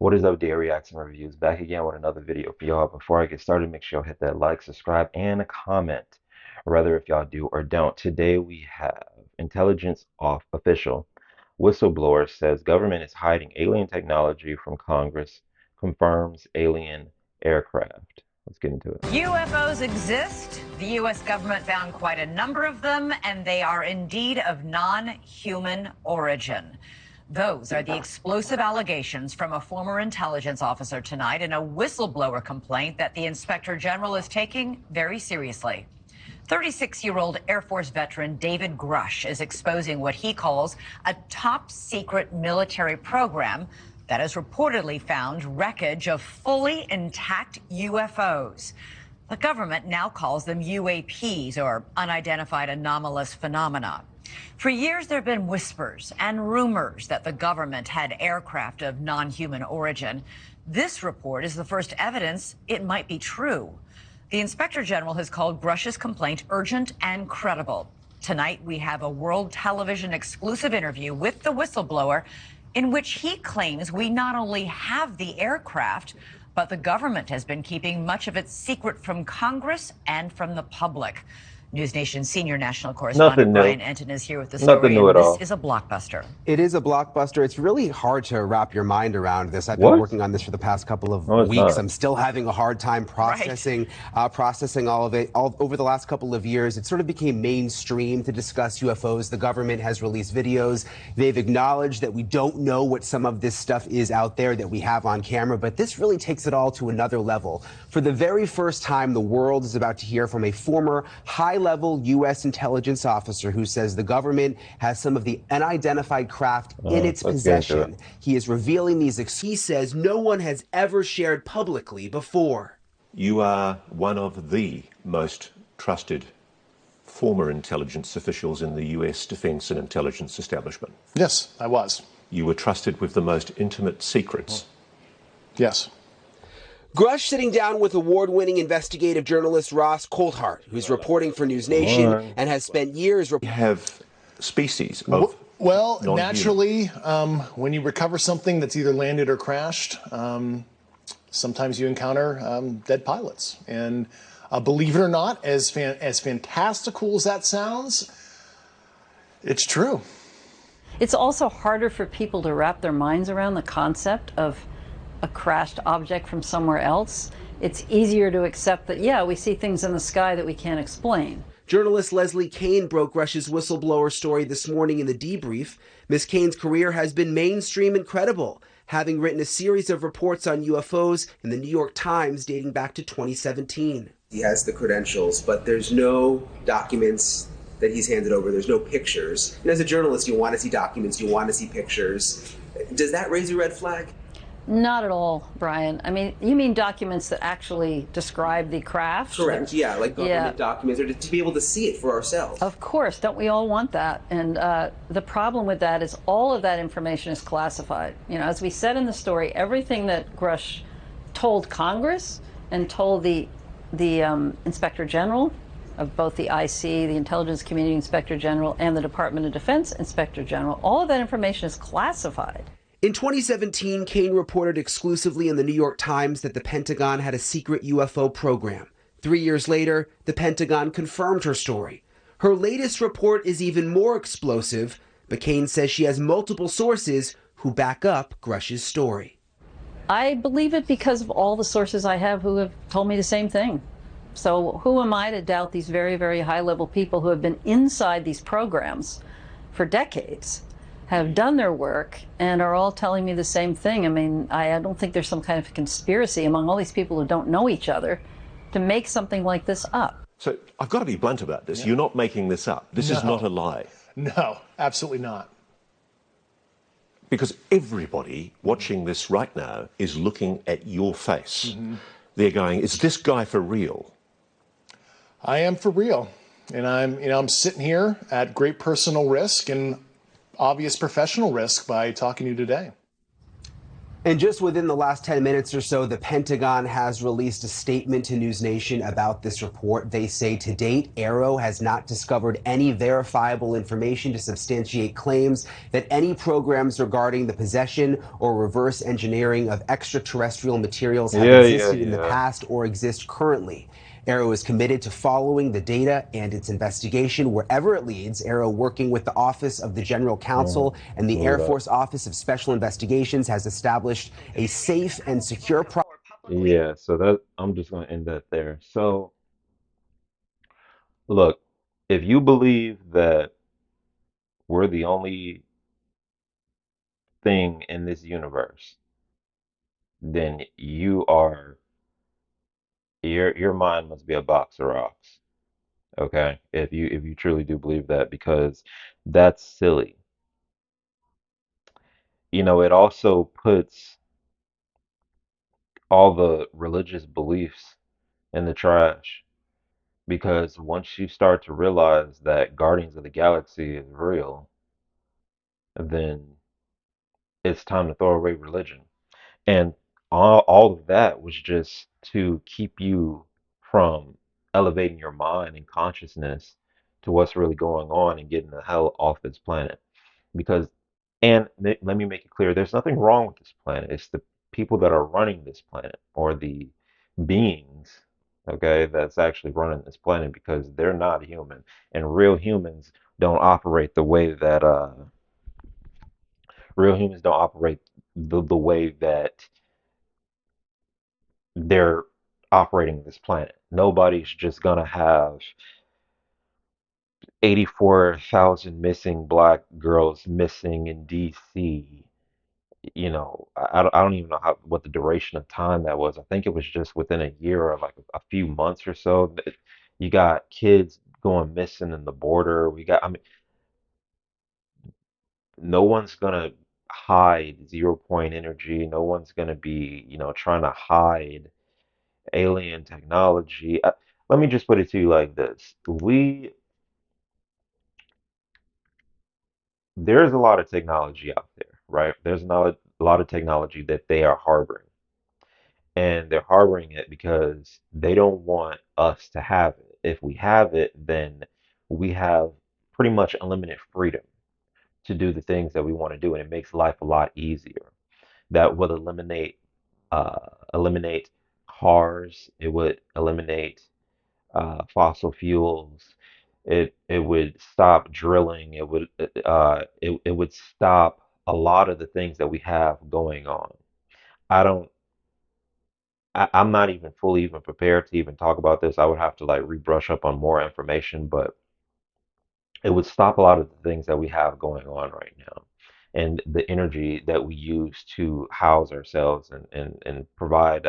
What is up, Day Reacts and Reviews? Back again with another video for y'all. Before I get started, make sure y'all hit that like, subscribe, and a comment, or rather if y'all do or don't. Today we have intelligence off official. Whistleblower says government is hiding alien technology from Congress, confirms alien aircraft. Let's get into it. UFOs exist. The U.S. government found quite a number of them, and they are indeed of non-human origin. Those are the explosive allegations from a former intelligence officer tonight in a whistleblower complaint that the Inspector General is taking very seriously. 36-year-old Air Force veteran David Grush is exposing what he calls a top-secret military program that has reportedly found wreckage of fully intact UFOs. The government now calls them UAPs, or unidentified anomalous phenomena. For years, there have been whispers and rumors that the government had aircraft of non-human origin. This report is the first evidence it might be true. The Inspector General has called Grush's complaint urgent and credible. Tonight, we have a world television exclusive interview with the whistleblower in which he claims we not only have the aircraft, but the government has been keeping much of its secret from Congress and from the public. News Nation senior national correspondent Nothing new. Brian Enton is here with the Nothing story, new and at this all. is a blockbuster. It is a blockbuster. It's really hard to wrap your mind around this. I've been What? working on this for the past couple of No, it's weeks. not. I'm still having a hard time processing all of it. Over the last couple of years, it sort of became mainstream to discuss UFOs. The government has released videos. They've acknowledged that we don't know what some of this stuff is out there that we have on camera, but this really takes it all to another level. For the very first time, the world is about to hear from a former high-level U.S. intelligence officer who says the government has some of the unidentified craft in its Let's get into possession. it. He is revealing these. He says no one has ever shared publicly before. You are one of the most trusted former intelligence officials in the US defense and intelligence establishment. Yes, I was. You were trusted with the most intimate secrets. Yes. Grush sitting down with award-winning investigative journalist Ross Coulthart, who's reporting for News Nation and has spent years. We have species of Well, non-human. naturally, when you recover something that's either landed or crashed, sometimes you encounter dead pilots. And believe it or not, as fantastical as that sounds, it's true. It's also harder for people to wrap their minds around the concept of a crashed object from somewhere else. It's easier to accept that, yeah, we see things in the sky that we can't explain. Journalist Leslie Kane broke Grush's whistleblower story this morning in the debrief. Ms. Kane's career has been mainstream and credible, having written a series of reports on UFOs in the New York Times dating back to 2017. He has the credentials, but there's no documents that he's handed over. There's no pictures. And as a journalist, you want to see documents, you want to see pictures. Does that raise a red flag? Not at all, Brian. I mean, you mean documents that actually describe the craft? Correct, yeah, like government documents, or to be able to see it for ourselves. Of course, don't we all want that? And the problem with that is all of that information is classified. You know, as we said in the story, everything that Grush told Congress and told the Inspector General of both the IC, the Intelligence Community Inspector General, and the Department of Defense Inspector General, all of that information is classified. In 2017, Kane reported exclusively in the New York Times that the Pentagon had a secret UFO program. 3 years later, the Pentagon confirmed her story. Her latest report is even more explosive, but Kane says she has multiple sources who back up Grush's story. I believe it because of all the sources I have who have told me the same thing. So who am I to doubt these very, very high-level people who have been inside these programs for decades, have done their work, and are all telling me the same thing? I mean, I don't think there's some kind of conspiracy among all these people who don't know each other to make something like this up. So I've got to be blunt about this. You're not making this up. This is not a lie. No, absolutely not. Because everybody watching this right now is looking at your face. They're going, is this guy for real? I am for real. And I'm sitting here at great personal risk and obvious professional risk by talking to you today. And just within the last 10 minutes or so, the Pentagon has released a statement to News Nation about this report. They say to date, AARO has not discovered any verifiable information to substantiate claims that any programs regarding the possession or reverse engineering of extraterrestrial materials have Yeah, yeah, existed in the yeah. past or exist currently. AARO is committed to following the data and its investigation wherever it leads. AARO, working with the Office of the General Counsel and the Air Hold up. Force Office of Special Investigations, has established a safe and secure process. Yeah, so that I'm just gonna end that there. So, look, if you believe that we're the only thing in this universe, then your mind must be a box of rocks. Okay? If you truly do believe that, because that's silly. It also puts all the religious beliefs in the trash, because once you start to realize that Guardians of the Galaxy is real, then it's time to throw away religion. And all of that was just to keep you from elevating your mind and consciousness to what's really going on and getting the hell off this planet. Because, and let me make it clear, there's nothing wrong with this planet. It's the people that are running this planet, or the beings, okay, that's actually running this planet, because they're not human. And real humans don't operate the way that they're operating this planet. Nobody's just gonna have 84,000 missing black girls missing in DC. I don't even know what the duration of time that was. I think it was just within a year, or like a few months or so. You got kids going missing in the border. I mean, no one's gonna hide zero point energy. No one's gonna be, trying to hide alien technology. Let me just put it to you like this. There's a lot of technology out there, right? There's not a lot of technology that they are harboring. And they're harboring it because they don't want us to have it. If we have it, then we have pretty much unlimited freedom to do the things that we want to do, and it makes life a lot easier. That would eliminate cars. It would eliminate fossil fuels. It would stop drilling. It would stop a lot of the things that we have going on. I don't I'm not even fully even prepared to even talk about this. I would have to like rebrush up on more information, but it would stop a lot of the things that we have going on right now, and the energy that we use to house ourselves and provide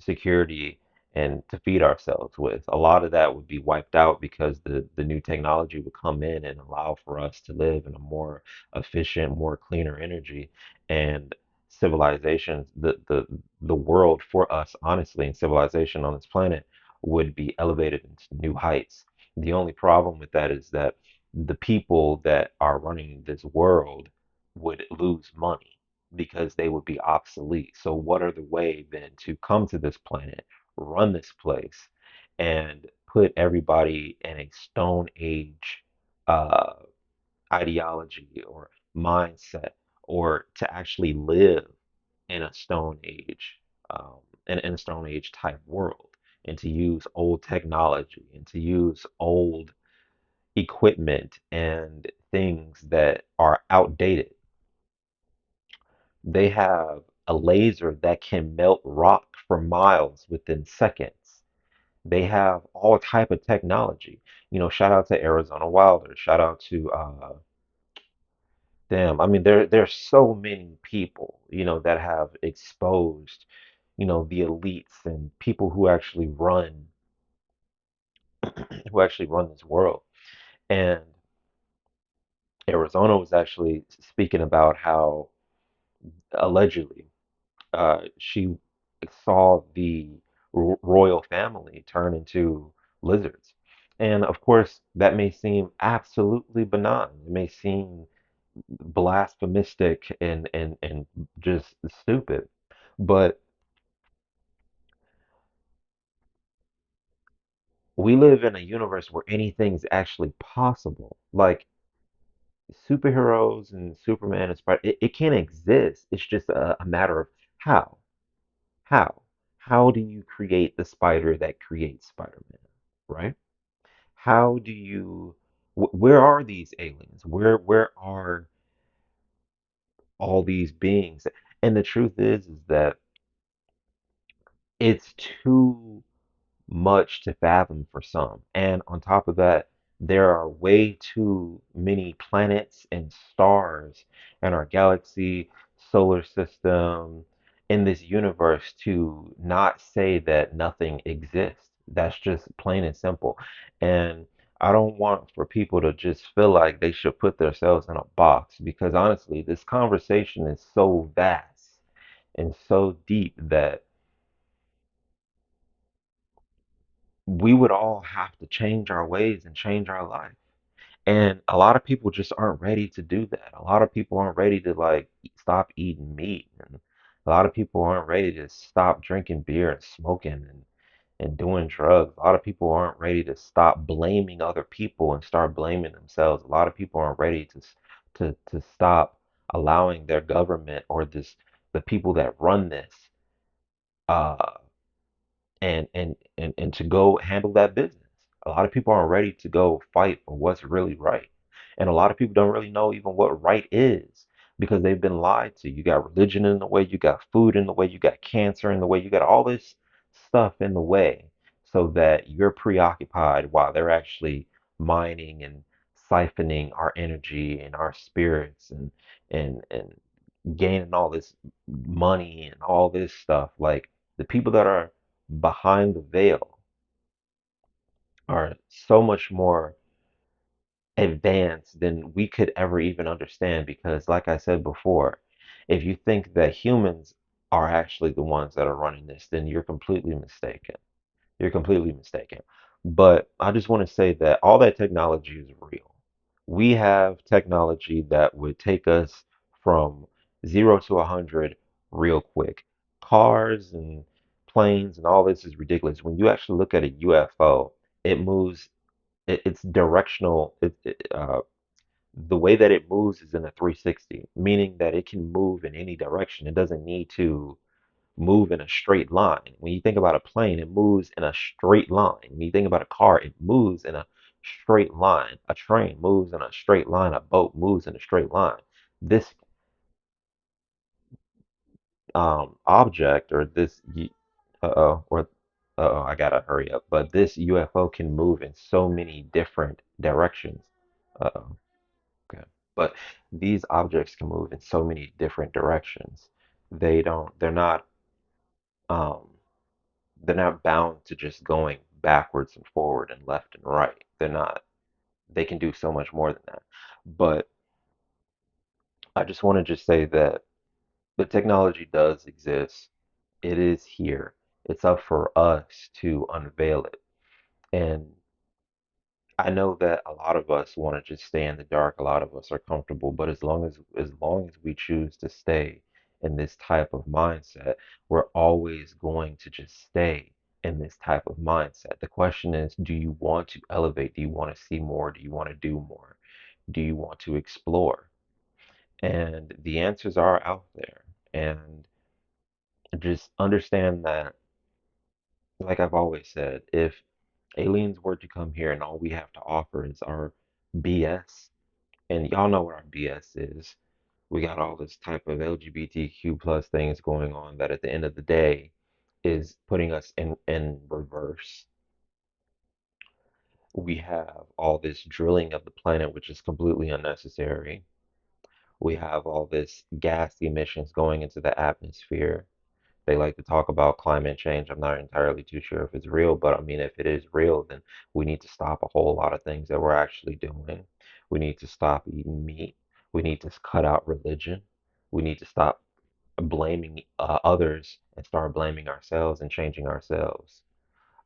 security and to feed ourselves with. A lot of that would be wiped out, because the new technology would come in and allow for us to live in a more efficient, more cleaner energy. And civilizations, the world for us, honestly, and civilization on this planet would be elevated into new heights. The only problem with that is that the people that are running this world would lose money, because they would be obsolete. So, what are the way then to come to this planet, run this place, and put everybody in a Stone Age uh, ideology or mindset, or to actually live in a Stone Age, in a Stone Age type world, and to use old technology and to use old equipment and things that are outdated. They have a laser that can melt rock for miles within seconds. They have all type of technology. Shout out to Arizona Wilder. Shout out to damn. I mean, there's so many people, that have exposed, the elites and people who actually run this world. And Arizona was actually speaking about how allegedly she saw the royal family turn into lizards. And of course, that may seem absolutely benign. It may seem blasphemistic and just stupid. But we live in a universe where anything's actually possible. Like superheroes and Superman and Spider, it can exist. It's just a matter of how. How? How do you create the spider that creates Spider-Man, right? How do you, where are these aliens? Where are all these beings? And the truth is that it's too much to fathom for some. And on top of that, there are way too many planets and stars in our galaxy, solar system, in this universe to not say that nothing exists. That's just plain and simple. And I don't want for people to just feel like they should put themselves in a box because honestly, this conversation is so vast and so deep that we would all have to change our ways and change our life. And a lot of people just aren't ready to do that. A lot of people aren't ready to like stop eating meat. And a lot of people aren't ready to stop drinking beer and smoking and doing drugs. A lot of people aren't ready to stop blaming other people and start blaming themselves. A lot of people aren't ready to stop allowing their government or the people that run this uh and to go handle that business. A lot of people aren't ready to go fight for what's really right. And a lot of people don't really know even what right is because they've been lied to. You got religion in the way, you got food in the way, you got cancer in the way, you got all this stuff in the way so that you're preoccupied while they're actually mining and siphoning our energy and our spirits and gaining all this money and all this stuff. Like the people that are behind the veil are so much more advanced than we could ever even understand because, like I said before, if you think that humans are actually the ones that are running this, then you're completely mistaken. You're completely mistaken. But I just want to say that all that technology is real. We have technology that would take us from 0 to 100 real quick. Cars and planes and all this is ridiculous. When you actually look at a UFO, it moves, it's directional. The way that it moves is in a 360, meaning that it can move in any direction. It doesn't need to move in a straight line. When you think about a plane, it moves in a straight line. When you think about a car, it moves in a straight line. A train moves in a straight line. A boat moves in a straight line. This object or or I gotta hurry up. But this UFO can move in so many different directions. Uh-oh, okay. But these objects can move in so many different directions. They're not um they're not bound to just going backwards and forward and left and right. They're not, they can do so much more than that. But I just want to just say that the technology does exist. It is here. It's up for us to unveil it. And I know that a lot of us want to just stay in the dark. A lot of us are comfortable, but as long as we choose to stay in this type of mindset, we're always going to just stay in this type of mindset. The question is, do you want to elevate? Do you want to see more? Do you want to do more? Do you want to explore? And the answers are out there. And just understand that, like I've always said, if aliens were to come here and all we have to offer is our BS, and y'all know what our BS is. We got all this type of LGBTQ plus things going on that at the end of the day is putting us in reverse. We have all this drilling of the planet, which is completely unnecessary. We have all this gas emissions going into the atmosphere. They like to talk about climate change. I'm not entirely too sure if it's real, but I mean, if it is real, then we need to stop a whole lot of things that we're actually doing. We need to stop eating meat. We need to cut out religion. We need to stop blaming others and start blaming ourselves and changing ourselves.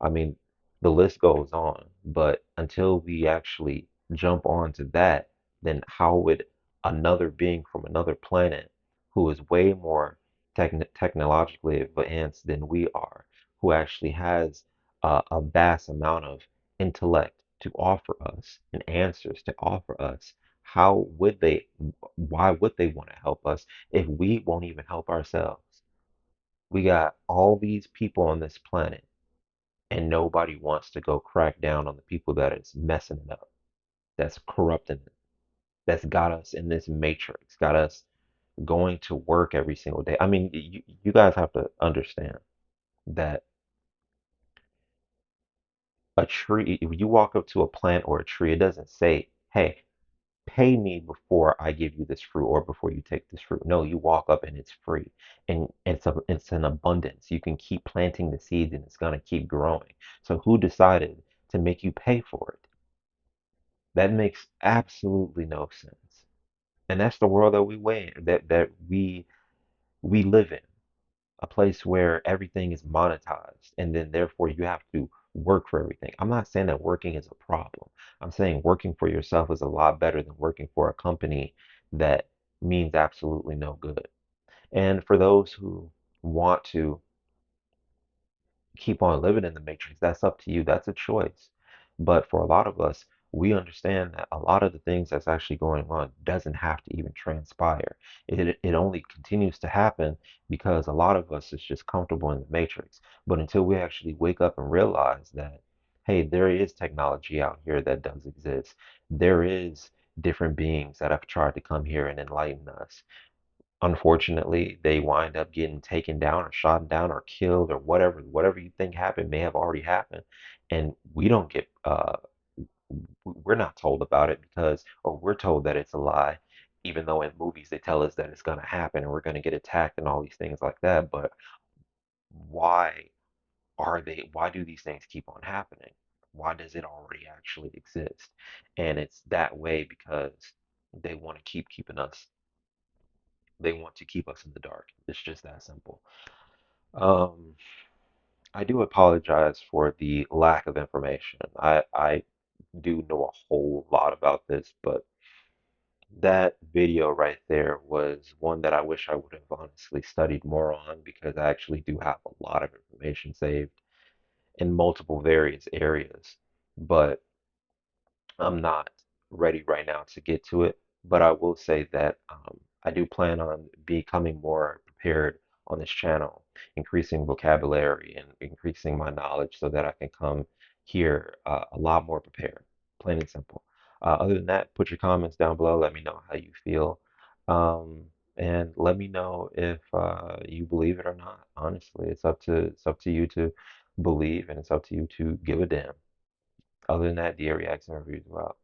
I mean, the list goes on, but until we actually jump onto that, then how would another being from another planet who is way more technologically advanced than we are, who actually has a vast amount of intellect to offer us and answers to offer us, how would they, why would they want to help us if we won't even help ourselves? We got all these people on this planet, and nobody wants to go crack down on the people that is messing it up, that's corrupting it, that's got us in this matrix, got us going to work every single day. I mean, you guys have to understand that a tree, if you walk up to a plant or a tree, it doesn't say, hey, pay me before I give you this fruit or before you take this fruit. No, you walk up and it's free and it's an abundance. You can keep planting the seeds and it's going to keep growing. So who decided to make you pay for it? That makes absolutely no sense. And that's the world that we live in, a place where everything is monetized and then therefore you have to work for everything. I'm not saying that working is a problem. I'm saying working for yourself is a lot better than working for a company that means absolutely no good. And for those who want to keep on living in the matrix, that's up to you. That's a choice. But for a lot of us, we understand that a lot of the things that's actually going on doesn't have to even transpire. It only continues to happen because a lot of us is just comfortable in the matrix. But until we actually wake up and realize that, hey, there is technology out here that does exist. There is different beings that have tried to come here and enlighten us. Unfortunately, they wind up getting taken down or shot down or killed or whatever you think happened may have already happened, and we don't get we're not told about it because, or we're told that it's a lie, even though in movies they tell us that it's going to happen and we're going to get attacked and all these things like that. But why why do these things keep on happening? Why does it already actually exist? And it's that way because they want to keeping us, they want to keep us in the dark. It's just that simple. Um, I do apologize for the lack of information. I do know a whole lot about this, but that video right there was one that I wish I would have honestly studied more on because I actually do have a lot of information saved in multiple various areas. But I'm not ready right now to get to it, but I will say that I do plan on becoming more prepared on this channel, increasing vocabulary and increasing my knowledge so that I can come here a lot more prepared, plain and simple. Other than that, put your comments down below. Let me know how you feel. Um, and let me know if you believe it or not. Honestly, it's up to you to believe, and it's up to you to give a damn. Other than that, DA Reacts and Reviews are out.